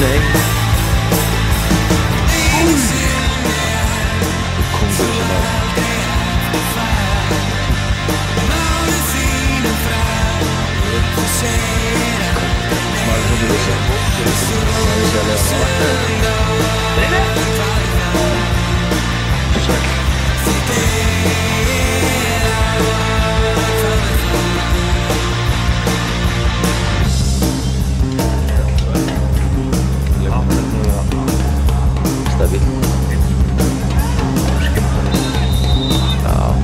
Nej. Kongo som är. Stabil. Ja.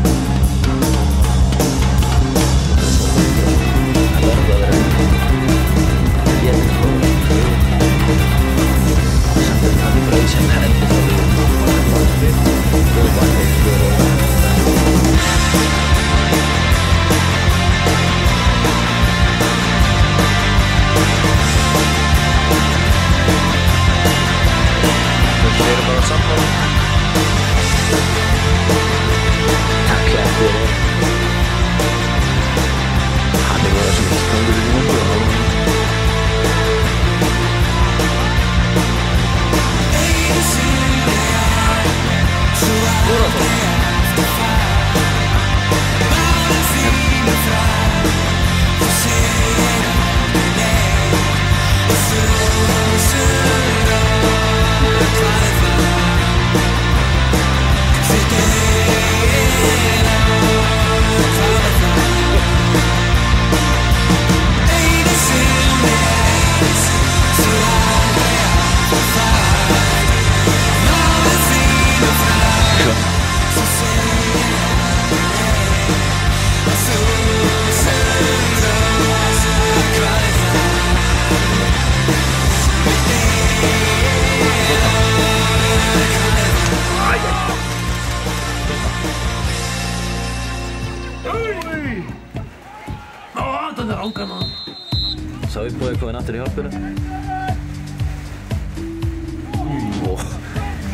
Så har vi på kommet etter de hjelper det.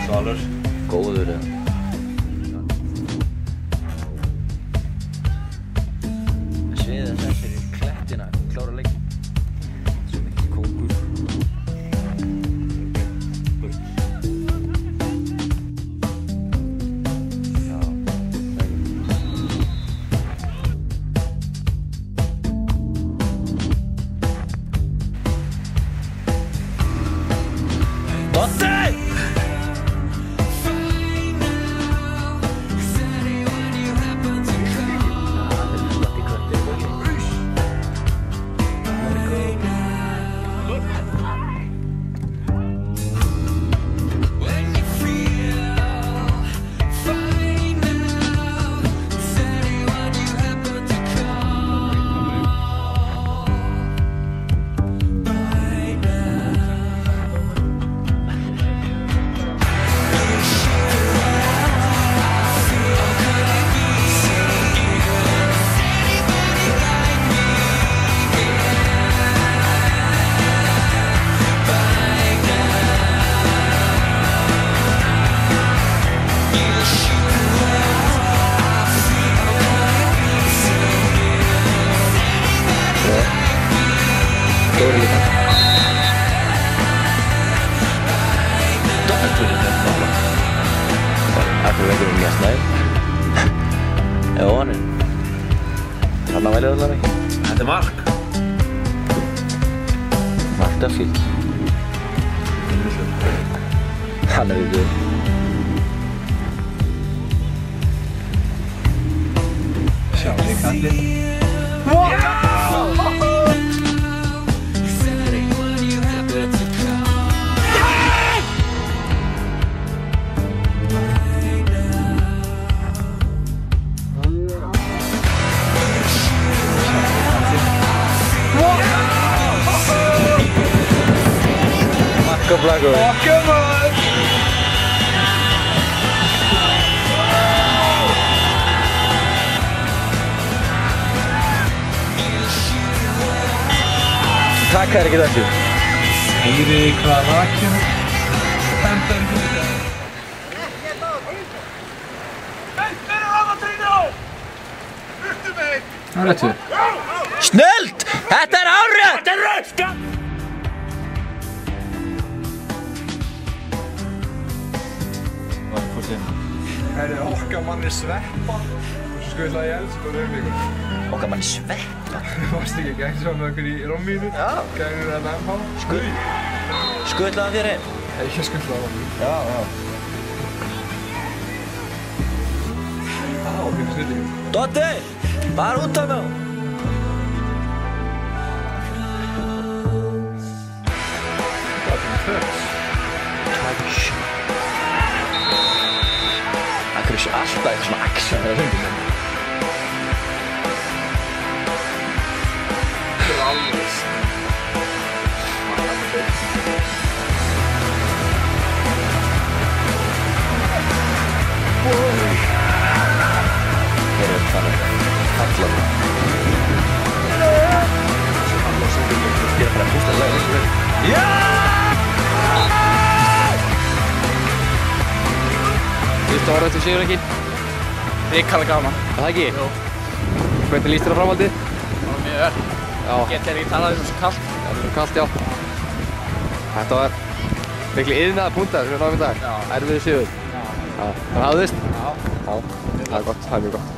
Saler. Går det. Sviðið þessir í klettina, klára leik. Svo mikið kongur. Aku lagi rumah snail. Ja, nu. Han har väl ödlat mig. Det är Mark. Mark Duffield. Han är ju död. Charlie Catlin. Blago. Come on! Tack herre Gidaki. Hejri Kvarakin. 15 minuter. Ja, rätt tur. Snällt! Þetta er árið! Þetta er rautt! Herri, okkar manni Sveppa. Svo skutlaði ég elds og rauðvíkur. Okkar manni Sveppa? Varst ekki gæng svo með okkur í Rómínu? Já. Gængur að MH? Skutlaði hann þér heim? Ég skutlaði hann. Já. Fyrir snillíkur. Dotti! Bara út af mig! Touch. Það er alltaf eitthvað svona action eða hundum. Það er alveg. Þeir eru þannig falla. Ég er bara að pústa lag. Já! Þú stóraðist við sigurleikinn. Ríkala gaman. Það ekki? Jú. Hvernig líst þér á framhaldið? Það var mjög vel. Já. Getur ekki talað um svo kallt. Það er svo kallt, já. Þetta var miklu iðnaða púntar sem við náðum í dag. Já. Erfiður sigur. Já. Það hafðist? Já. Já. Það er gott, það er mjög gott.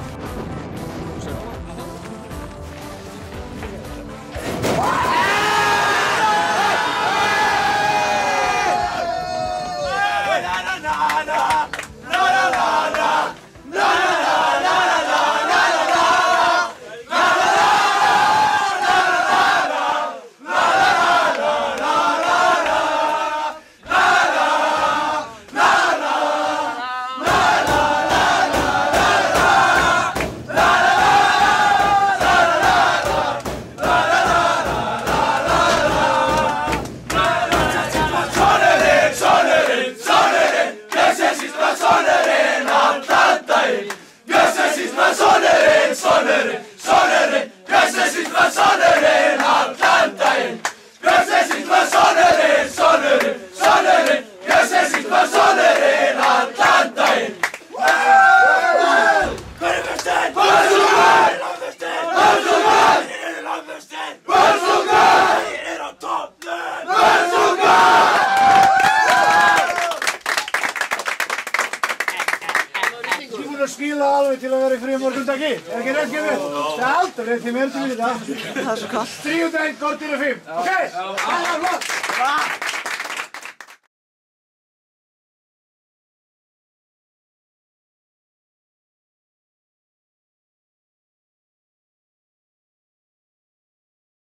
Skila alveg til að vera í frí morgundagi, er ekki rétt gefið? Það er aldrei rétt, þið meður til í þetta. Það er svo kallt. 3 og 1, kortir og 5, ok?